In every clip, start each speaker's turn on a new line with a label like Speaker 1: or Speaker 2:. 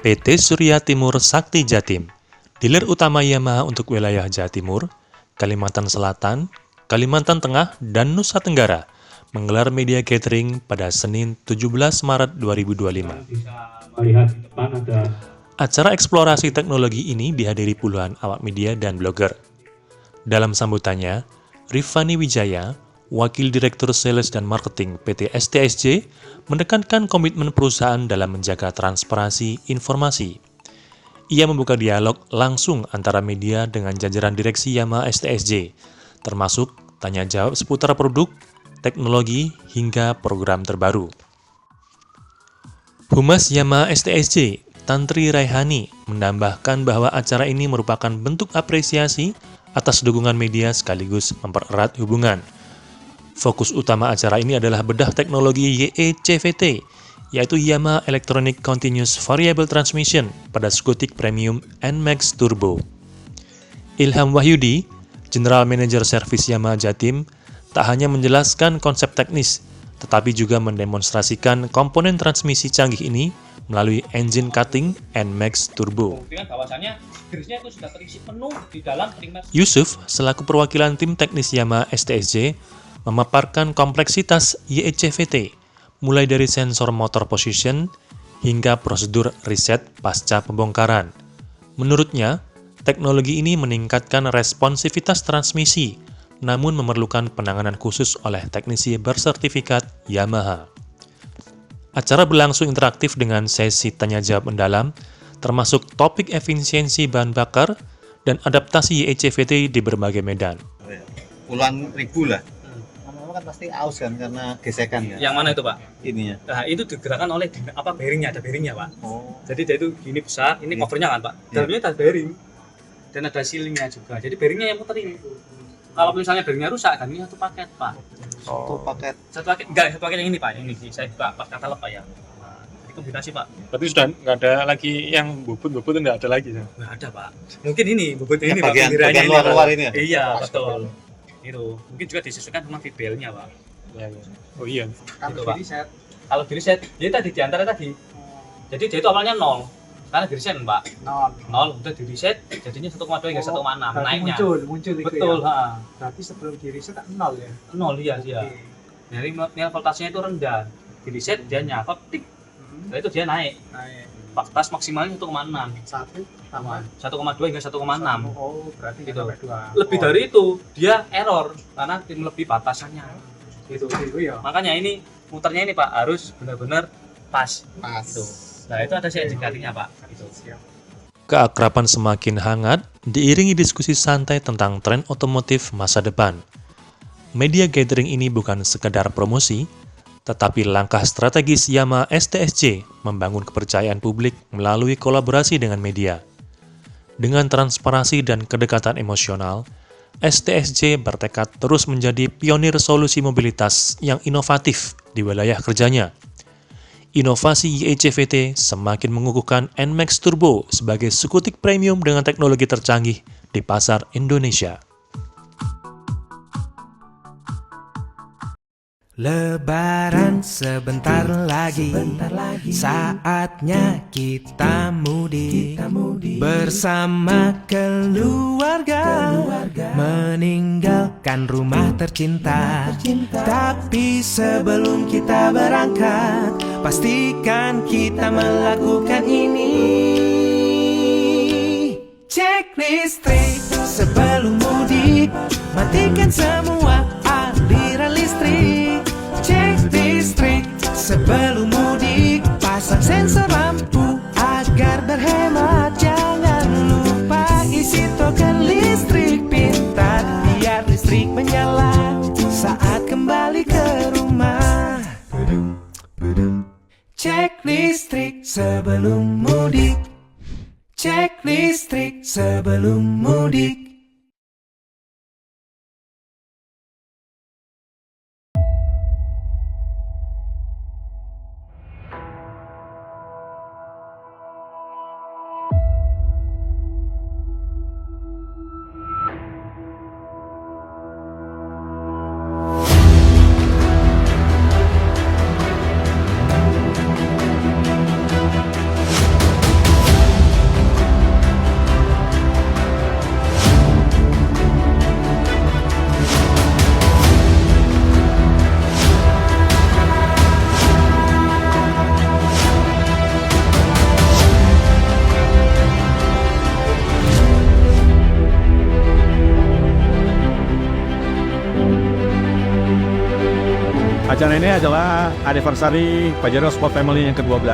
Speaker 1: PT Surya Timur Sakti Jatim, dealer utama Yamaha untuk wilayah Jawa Timur, Kalimantan Selatan, Kalimantan Tengah, dan Nusa Tenggara, menggelar media gathering pada Senin 17 Maret 2025. Acara eksplorasi teknologi ini dihadiri puluhan awak media dan blogger. Dalam sambutannya, Rifani Wijaya, Wakil Direktur Sales dan Marketing PT STSJ, menekankan komitmen perusahaan dalam menjaga transparansi informasi. Ia membuka dialog langsung antara media dengan jajaran direksi Yamaha STSJ, termasuk tanya jawab seputar produk, teknologi, hingga program terbaru. Humas Yamaha STSJ, Tantri Raihani, menambahkan bahwa acara ini merupakan bentuk apresiasi atas dukungan media sekaligus mempererat hubungan. Fokus utama acara ini adalah bedah teknologi YECVT, yaitu Yamaha Electronic Continuous Variable Transmission pada skutik premium NMAX Turbo. Ilham Wahyudi, General Manager Service Yamaha Jatim, tak hanya menjelaskan konsep teknis, tetapi juga mendemonstrasikan komponen transmisi canggih ini melalui engine cutting NMAX Turbo.
Speaker 2: Itu sudah terisi penuh di dalam
Speaker 1: Yusuf, selaku perwakilan tim teknis Yamaha STSJ, memaparkan kompleksitas YECVT, mulai dari sensor motor position hingga prosedur riset pasca pembongkaran. Menurutnya, teknologi ini meningkatkan responsivitas transmisi, namun memerlukan penanganan khusus oleh teknisi bersertifikat Yamaha. Acara berlangsung interaktif dengan sesi tanya-jawab mendalam, termasuk topik efisiensi bahan bakar dan adaptasi YECVT di berbagai medan.
Speaker 3: Puluhan ribu lah. Kan pasti aus kan karena gesekan kan.
Speaker 2: Yang mana itu, Pak?
Speaker 3: Ininya.
Speaker 2: Nah, itu digerakkan oleh bearingnya, ada bearingnya, Pak.
Speaker 3: Oh.
Speaker 2: Jadi dia itu gini besar, ini covernya kan, Pak. Dalamnya ada bearing dan ada sealingnya juga. Jadi bearingnya yang muter ini. Kalau misalnya bearingnya rusak, kan ini satu paket, Pak.
Speaker 3: Satu paket.
Speaker 2: Satu paket yang ini, Pak. Yang ini saya buka pas katalog, Pak, ya. Nah, jadi kombinasi, Pak.
Speaker 4: Berarti sudah nggak ada lagi yang bubut-bubut, nggak ada lagi ya?
Speaker 2: Nggak ada, Pak. Mungkin ini bubut ini, Pak.
Speaker 3: Bagian luar ini ya?
Speaker 2: Iya, betul. Itu mungkin juga disesuaikan sama fibelnya, Pak.
Speaker 4: Ya, ya. Oh iya.
Speaker 2: Kalau di reset, jadi tadi di antara tadi. Jadi dia itu awalnya 0. Karena di reset, Pak. 0 udah di reset, jadinya 1,2 hingga 1,6 naiknya.
Speaker 5: Muncul itu.
Speaker 2: Betul,
Speaker 5: ya. Berarti sebelum di reset 0 ya.
Speaker 2: 0 iya. Dari nilai voltasenya itu rendah. Di reset dia nyakot tik. Setelah itu dia naik. Batas maksimalnya 1,6. 1,2 hingga 1,6.
Speaker 5: Oh, berarti
Speaker 2: gitu.
Speaker 5: 2.
Speaker 2: Lebih dari itu, dia error karena melebihi batasannya. Gitu.
Speaker 5: Ya.
Speaker 2: Makanya ini muternya ini, Pak, harus benar-benar pas.
Speaker 3: Gitu.
Speaker 2: Nah, itu ada indikasinya, Pak. Gitu.
Speaker 1: Keakraban semakin hangat diiringi diskusi santai tentang tren otomotif masa depan. Media gathering ini bukan sekedar promosi, tetapi langkah strategis Yamaha STSJ membangun kepercayaan publik melalui kolaborasi dengan media. Dengan transparansi dan kedekatan emosional, STSJ bertekad terus menjadi pionir solusi mobilitas yang inovatif di wilayah kerjanya. Inovasi YECVT semakin mengukuhkan NMAX Turbo sebagai skutik premium dengan teknologi tercanggih di pasar Indonesia.
Speaker 6: Lebaran sebentar lagi, saatnya kita mudik bersama keluarga, meninggalkan rumah tercinta. Tapi sebelum kita berangkat, pastikan kita melakukan ini. Cek listrik sebelum mudik, matikan semua aliran listrik. Cek listrik sebelum mudik, pasang sensor lampu agar berhemat. Jangan lupa isi token listrik pintar, biar listrik menyala saat kembali ke rumah. Cek listrik sebelum mudik. Cek listrik sebelum mudik.
Speaker 7: Acara ini adalah anniversary Pajero Sport Family yang ke-12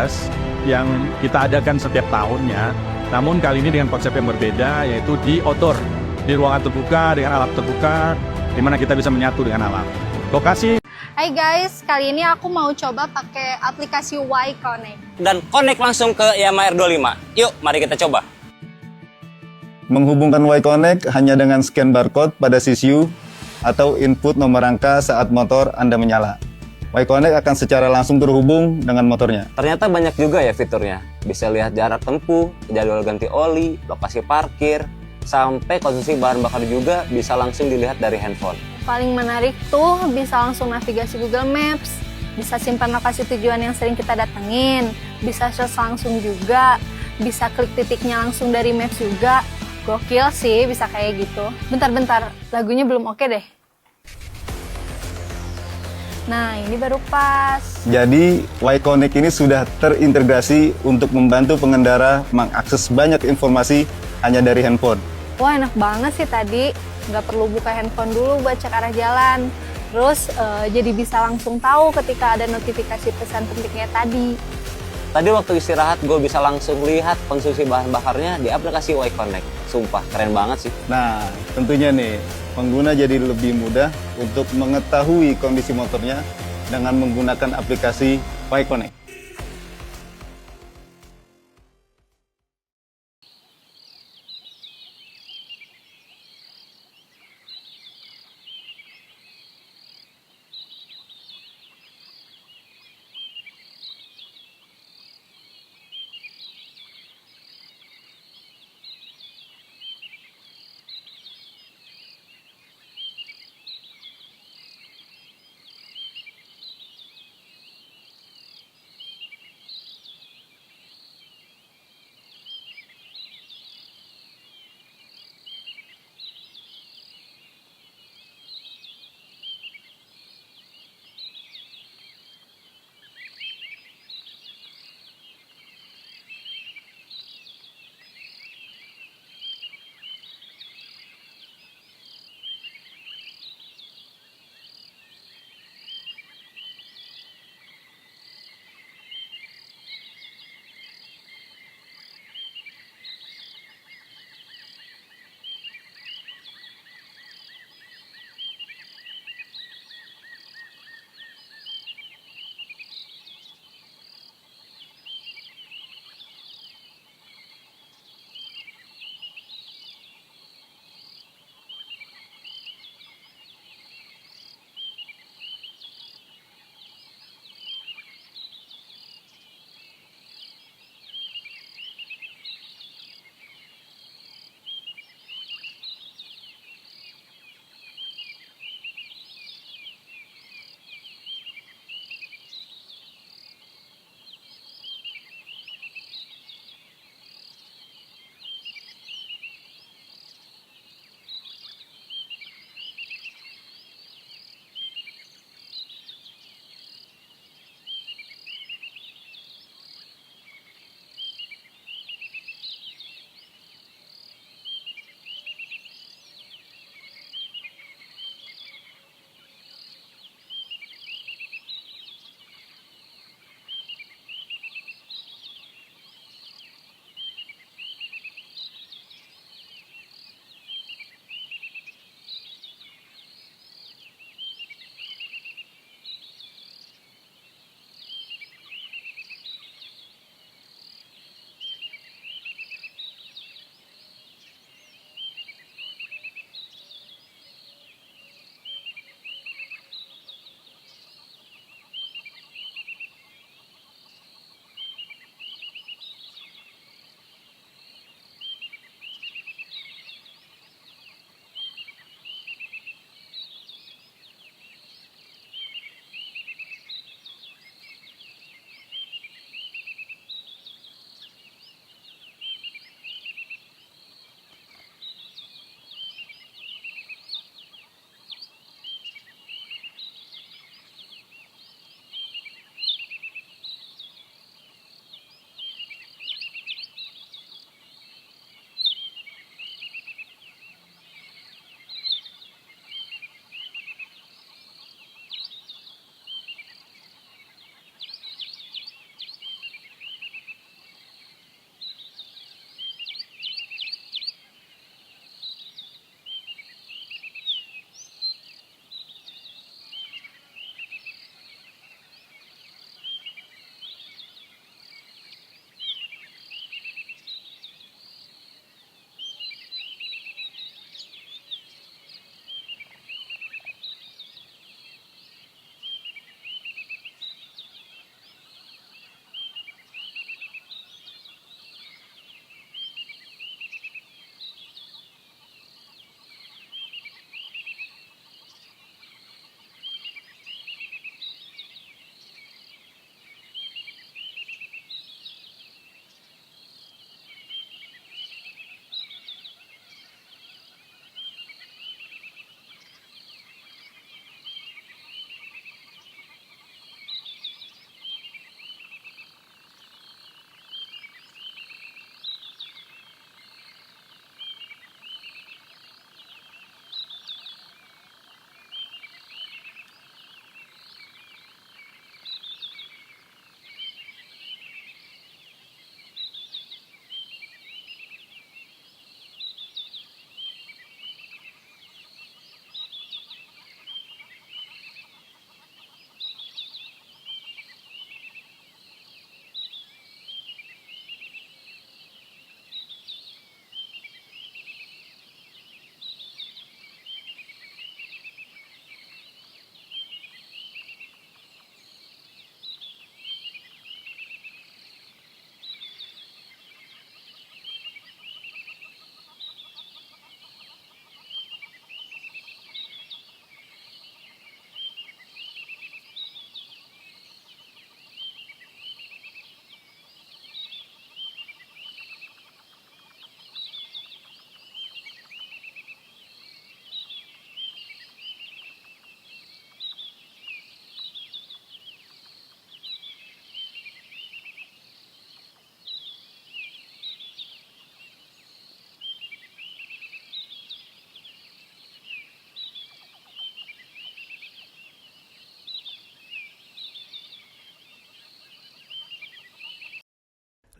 Speaker 7: yang kita adakan setiap tahunnya. Namun kali ini dengan konsep yang berbeda, yaitu di outdoor, di ruangan terbuka dengan alat terbuka, di mana kita bisa menyatu dengan alam. Lokasi.
Speaker 8: Hai guys, kali ini aku mau coba pakai aplikasi Y Connect.
Speaker 9: Dan connect langsung ke Yamaha R25. Yuk, mari kita coba.
Speaker 3: Menghubungkan Y-Connect hanya dengan scan barcode pada CCU atau input nomor rangka saat motor Anda menyala. Y-Connect akan secara langsung terhubung dengan motornya.
Speaker 9: Ternyata banyak juga ya fiturnya. Bisa lihat jarak tempuh, jadwal ganti oli, lokasi parkir, sampai konsumsi bahan bakar juga bisa langsung dilihat dari handphone.
Speaker 8: Paling menarik tuh bisa langsung navigasi Google Maps, bisa simpan lokasi tujuan yang sering kita datengin, bisa search langsung juga, bisa klik titiknya langsung dari Maps juga. Gokil sih bisa kayak gitu. Bentar-bentar, lagunya belum oke deh. Nah, ini baru pas.
Speaker 3: Jadi, Y-Connect ini sudah terintegrasi untuk membantu pengendara mengakses banyak informasi hanya dari handphone.
Speaker 8: Wah, enak banget sih tadi. Nggak perlu buka handphone dulu buat cek arah jalan. Terus jadi bisa langsung tahu ketika ada notifikasi pesan pentingnya tadi.
Speaker 9: Tadi waktu istirahat gue bisa langsung lihat konsumsi bahan bakarnya di aplikasi Y-Connect. Sumpah, keren banget sih.
Speaker 3: Nah, tentunya nih, pengguna jadi lebih mudah untuk mengetahui kondisi motornya dengan menggunakan aplikasi Y-Connect.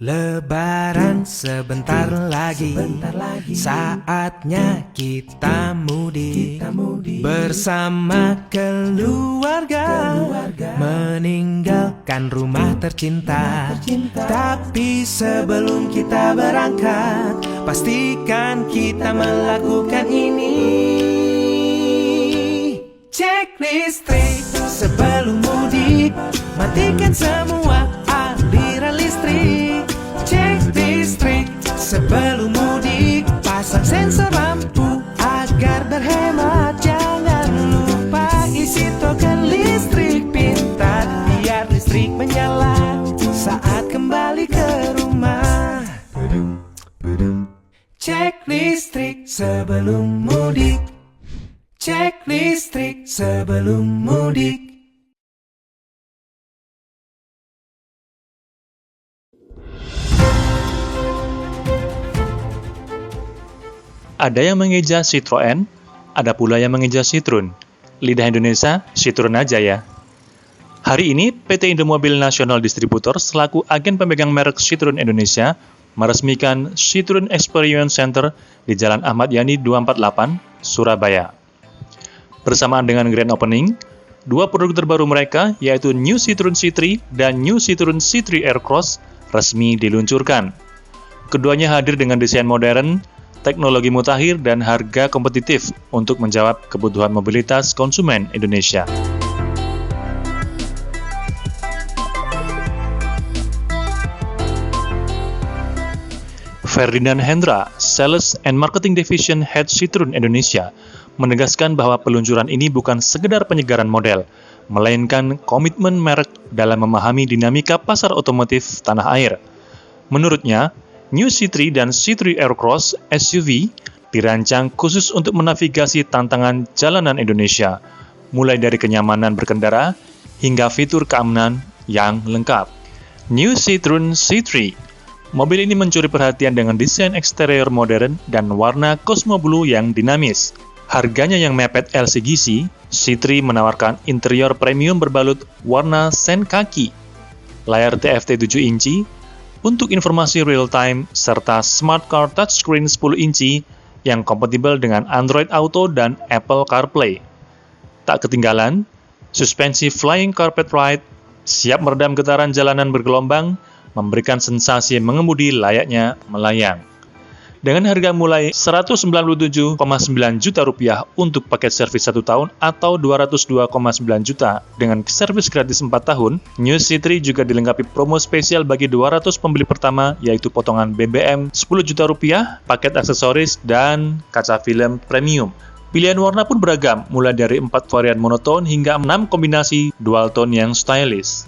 Speaker 6: Lebaran sebentar lagi, saatnya kita mudik, bersama keluarga, meninggalkan rumah tercinta. Tapi sebelum kita berangkat, pastikan kita melakukan ini. Cek listrik sebelum mudik, matikan semua aliran listrik. Cek listrik sebelum mudik, pasang sensor lampu agar berhemat. Jangan lupa isi token listrik pintar, biar listrik menyala saat kembali ke rumah. Cek listrik sebelum mudik. Cek listrik sebelum mudik.
Speaker 1: Ada yang mengeja Citroen, ada pula yang mengeja Citroen. Lidah Indonesia, Citroen aja ya. Hari ini, PT Indomobil Nasional Distributor selaku agen pemegang merek Citroen Indonesia meresmikan Citroen Experience Center di Jalan Ahmad Yani 248, Surabaya. Bersamaan dengan grand opening, dua produk terbaru mereka, yaitu New Citroen C3 dan New Citroen C3 Aircross, resmi diluncurkan. Keduanya hadir dengan desain modern, teknologi mutakhir, dan harga kompetitif untuk menjawab kebutuhan mobilitas konsumen Indonesia. Ferdinand Hendra, Sales and Marketing Division Head Citroen Indonesia, menegaskan bahwa peluncuran ini bukan sekedar penyegaran model, melainkan komitmen merek dalam memahami dinamika pasar otomotif tanah air. Menurutnya, New C3 dan C3 Aircross SUV dirancang khusus untuk menavigasi tantangan jalanan Indonesia, mulai dari kenyamanan berkendara hingga fitur keamanan yang lengkap. New Citroen C3. Mobil ini mencuri perhatian dengan desain eksterior modern dan warna Cosmo Blue yang dinamis. Harganya yang mepet LCGC, C3 menawarkan interior premium berbalut warna sen kaki, layar TFT 7 inci, untuk informasi real-time, serta Smart Car Touchscreen 10 inci yang kompatibel dengan Android Auto dan Apple CarPlay. Tak ketinggalan, suspensi Flying Carpet Ride, siap meredam getaran jalanan bergelombang, memberikan sensasi mengemudi layaknya melayang. Dengan harga mulai Rp197,9 juta untuk paket servis 1 tahun atau Rp202,9 juta dengan servis gratis 4 tahun, New C3 juga dilengkapi promo spesial bagi 200 pembeli pertama, yaitu potongan BBM Rp10 juta, paket aksesoris, dan kaca film premium. Pilihan warna pun beragam, mulai dari 4 varian monoton hingga 6 kombinasi dual tone yang stylish.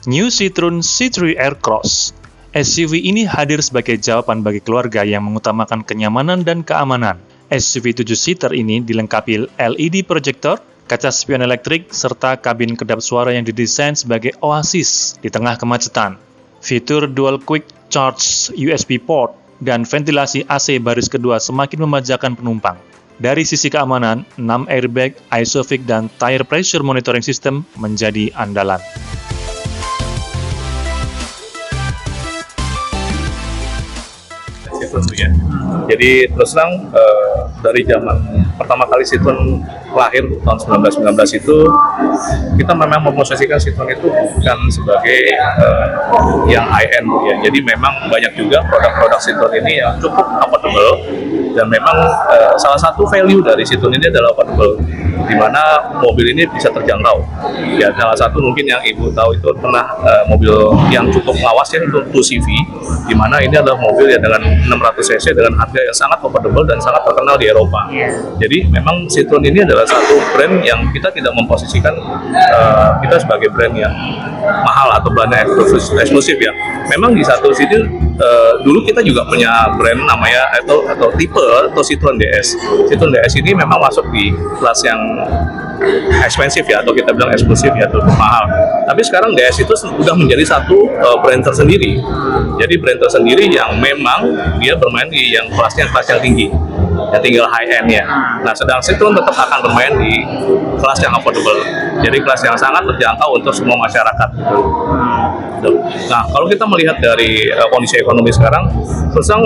Speaker 1: New Citroen C3 Aircross. SUV ini hadir sebagai jawaban bagi keluarga yang mengutamakan kenyamanan dan keamanan. SUV 7-seater ini dilengkapi LED projector, kaca spion elektrik, serta kabin kedap suara yang didesain sebagai oasis di tengah kemacetan. Fitur dual quick charge USB port dan ventilasi AC baris kedua semakin memanjakan penumpang. Dari sisi keamanan, 6 airbag, ISOFIX, dan tire pressure monitoring system menjadi andalan.
Speaker 10: Ya. Jadi terus terang dari zaman pertama kali Citroen lahir tahun 1919 itu kita memang memposisikan Citroen itu bukan sebagai yang high-end ya. Jadi memang banyak juga produk-produk Citroen ini yang cukup affordable dan memang salah satu value dari Citroen ini adalah affordable, di mana mobil ini bisa terjangkau. Ya, salah satu mungkin yang Ibu tahu itu pernah mobil yang cukup lawas ya, itu 2CV, di mana ini adalah mobil ya dengan 600 cc dengan harga yang sangat affordable dan sangat terkenal di Eropa. Jadi memang Citroen ini adalah satu brand yang kita tidak memposisikan kita sebagai brand yang mahal atau brand eksklusif ya. Memang di satu sisi dulu kita juga punya brand namanya atau tipe atau Citroen DS. Citroen DS ini memang masuk di kelas yang ekspensif ya, atau kita bilang eksklusif ya, atau mahal. Tapi sekarang DS itu sudah menjadi satu brand tersendiri. Jadi brand tersendiri yang memang dia bermain di yang kelas yang tinggi, yang tinggal high end ya. Nah, sedang Citroen tetap akan bermain di kelas yang affordable. Jadi kelas yang sangat terjangkau untuk semua masyarakat. gitu. Nah, kalau kita melihat dari kondisi ekonomi sekarang, terus terang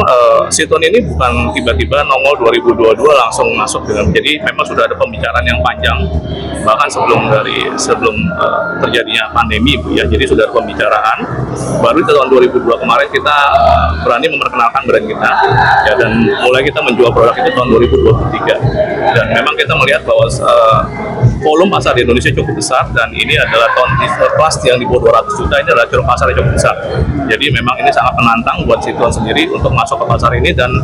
Speaker 10: Citroen ini bukan tiba-tiba nongol 2022 langsung masuk dengan, jadi memang sudah ada pembicaraan yang panjang bahkan sebelum terjadinya pandemi, Bu, ya. Jadi sudah ada pembicaraan. Baru di tahun 2002 kemarin kita berani memperkenalkan brand kita, ya, dan mulai kita menjual produk itu tahun 2023. Dan memang kita melihat bahwa volume pasar di Indonesia cukup besar, dan ini adalah tahun kelas yang di bawah 200 juta, ini adalah ceruk pasar yang cukup besar. Jadi memang ini sangat menantang buat Citroen sendiri untuk masuk ke pasar ini dan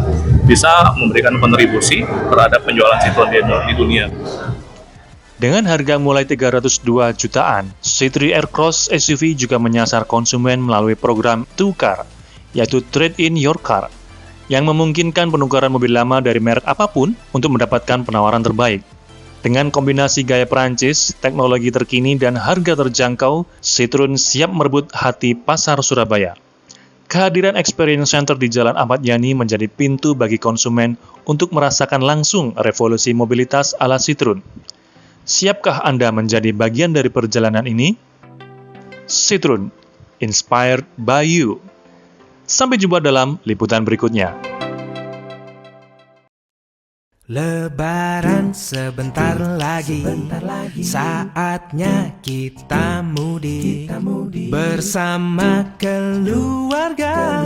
Speaker 10: bisa memberikan kontribusi terhadap penjualan Citroen di dunia.
Speaker 1: Dengan harga mulai 302 jutaan, C3 Aircross SUV juga menyasar konsumen melalui program Tukar, yaitu Trade in Your Car, yang memungkinkan penukaran mobil lama dari merek apapun untuk mendapatkan penawaran terbaik. Dengan kombinasi gaya Perancis, teknologi terkini, dan harga terjangkau, Citroen siap merebut hati pasar Surabaya. Kehadiran Experience Center di Jalan Ahmad Yani menjadi pintu bagi konsumen untuk merasakan langsung revolusi mobilitas ala Citroen. Siapkah Anda menjadi bagian dari perjalanan ini? Citroen, inspired by you. Sampai jumpa dalam liputan berikutnya.
Speaker 6: Lebaran sebentar lagi, saatnya kita mudik bersama keluarga,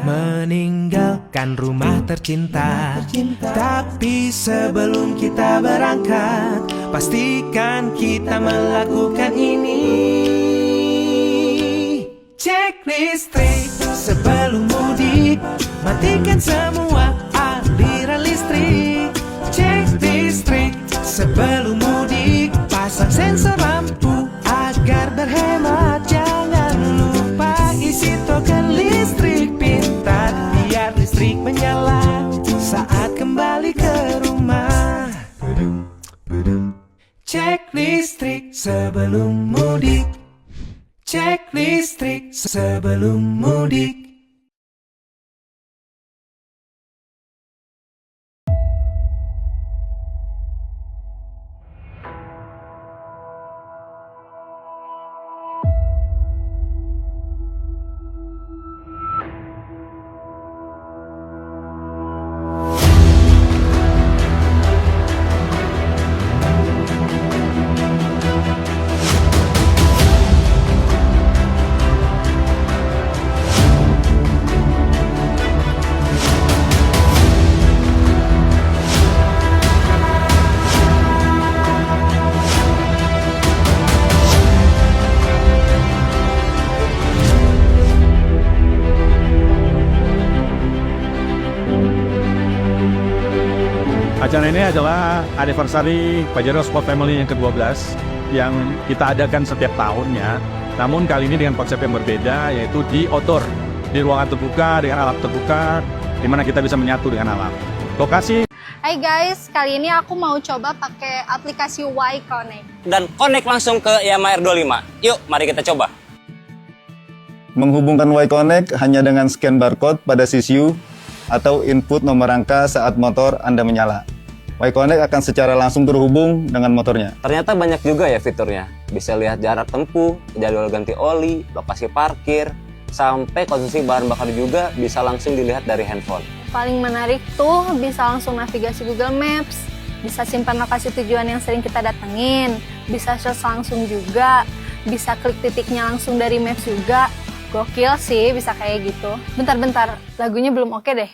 Speaker 6: meninggalkan rumah tercinta. Tapi sebelum kita berangkat, pastikan kita melakukan ini. Cek listrik sebelum mudik, matikan semua aliran listrik. Cek listrik sebelum mudik, pasang sensor lampu agar berhemat. Jangan lupa isi token listrik pintar, biar listrik menyala saat kembali ke rumah. Cek listrik sebelum mudik. Cek listrik sebelum mudik.
Speaker 7: Acara ini adalah anniversary Pajero Sport Family yang ke-12 yang kita adakan setiap tahunnya. Namun kali ini dengan konsep yang berbeda, yaitu di outdoor, di ruangan terbuka dengan alat terbuka, di mana kita bisa menyatu dengan alam. Lokasi.
Speaker 8: Hai guys, kali ini aku mau coba pakai aplikasi Y-Connect.
Speaker 9: Dan connect langsung ke Yamaha R25. Yuk, mari kita coba.
Speaker 3: Menghubungkan Y-Connect hanya dengan scan barcode pada CCU atau input nomor rangka saat motor Anda menyala. Y-Connect akan secara langsung terhubung dengan motornya.
Speaker 9: Ternyata banyak juga ya fiturnya. Bisa lihat jarak tempuh, jadwal ganti oli, lokasi parkir, sampai konsumsi bahan bakar juga bisa langsung dilihat dari handphone.
Speaker 8: Paling menarik tuh bisa langsung navigasi Google Maps, bisa simpan lokasi tujuan yang sering kita datengin, bisa search langsung juga, bisa klik titiknya langsung dari Maps juga. Gokil sih bisa kayak gitu. Bentar-bentar, lagunya belum oke deh.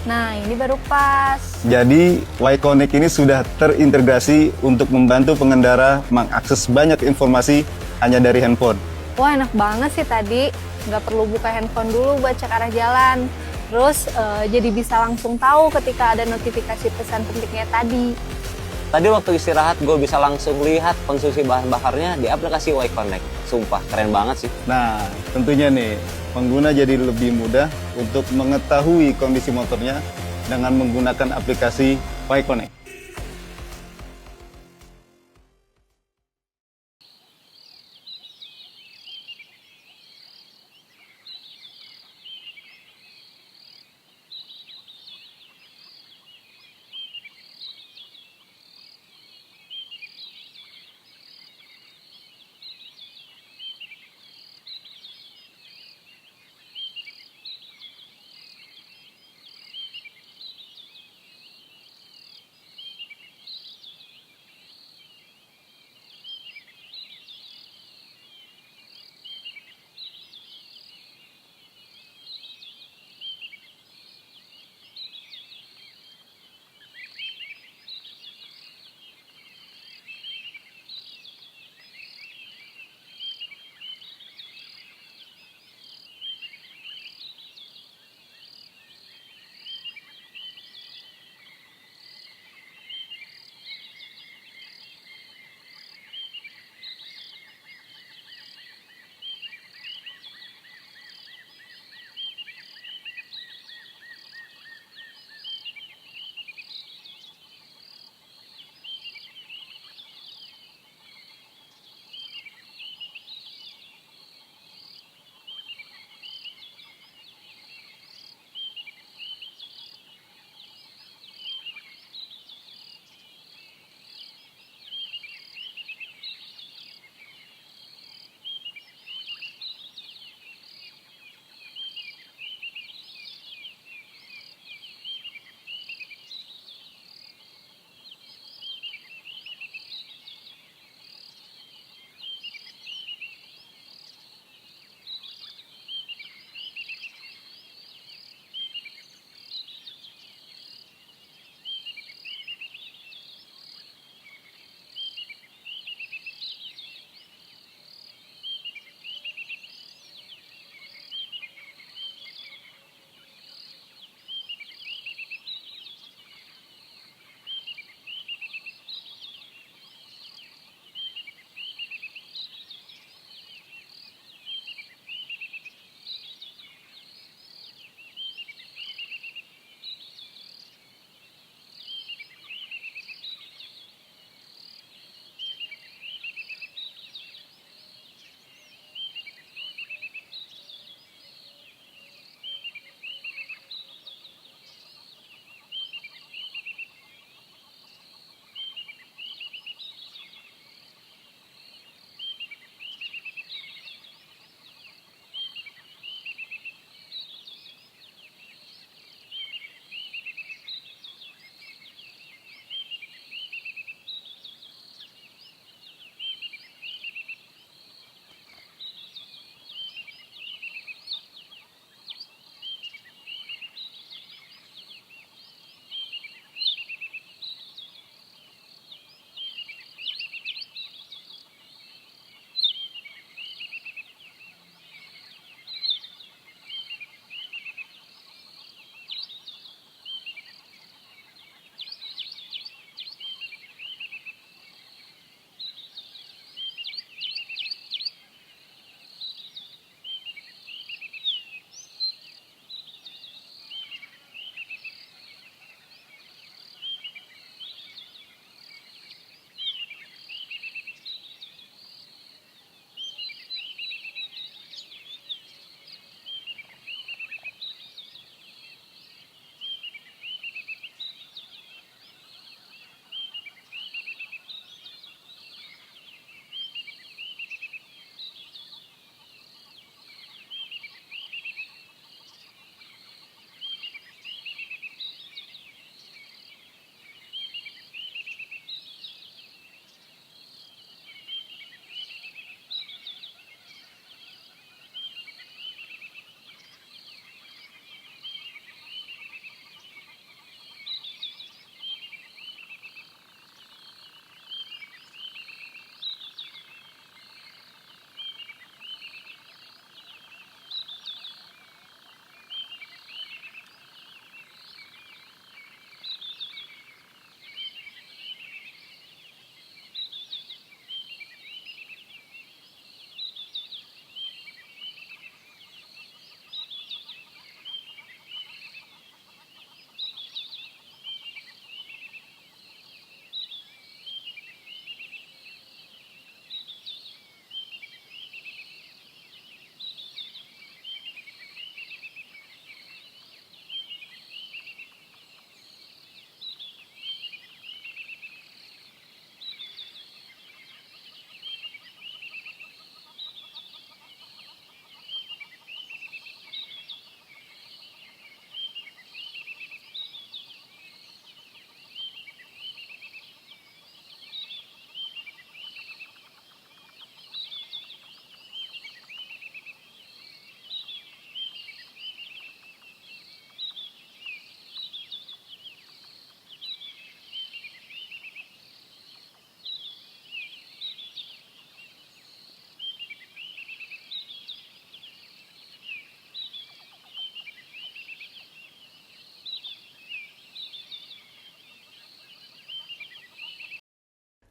Speaker 8: Nah, ini baru pas.
Speaker 3: Jadi, Y-Connect ini sudah terintegrasi untuk membantu pengendara mengakses banyak informasi hanya dari handphone.
Speaker 8: Wah, enak banget sih tadi. Nggak perlu buka handphone dulu buat cek arah jalan. Terus, jadi bisa langsung tahu ketika ada notifikasi pesan pentingnya tadi.
Speaker 9: Tadi waktu istirahat gue bisa langsung lihat konsumsi bahan bakarnya di aplikasi Y-Connect. Sumpah, keren banget sih.
Speaker 3: Nah, tentunya nih, pengguna jadi lebih mudah untuk mengetahui kondisi motornya dengan menggunakan aplikasi Y-Connect.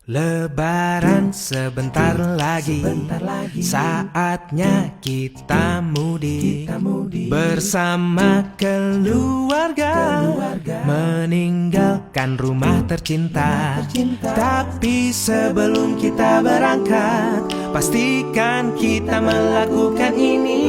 Speaker 6: Lebaran sebentar lagi, saatnya kita mudik bersama keluarga, meninggalkan rumah tercinta. Tapi sebelum kita berangkat, pastikan kita melakukan ini.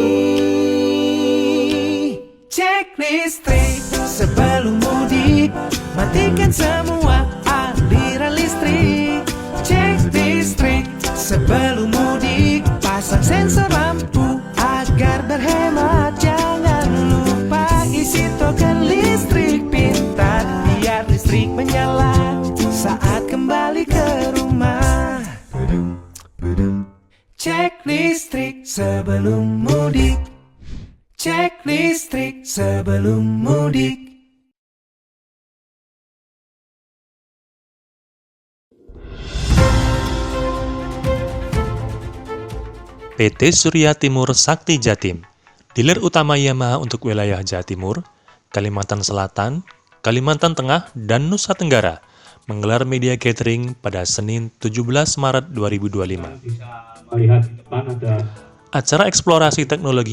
Speaker 6: Cek listrik sebelum mudik, matikan semua aliran listrik. Cek listrik sebelum mudik, pasang sensor lampu agar berhemat. Jangan lupa isi token listrik pintar, biar listrik menyala saat kembali ke rumah. Cek listrik sebelum mudik. Cek listrik sebelum mudik.
Speaker 1: PT Surya Timur Sakti Jatim, dealer utama Yamaha untuk wilayah Jawa Timur, Kalimantan Selatan, Kalimantan Tengah, dan Nusa Tenggara, menggelar media gathering pada Senin 17 Maret 2025.
Speaker 2: Bisa melihat di depan ada
Speaker 1: Acara eksplorasi teknologi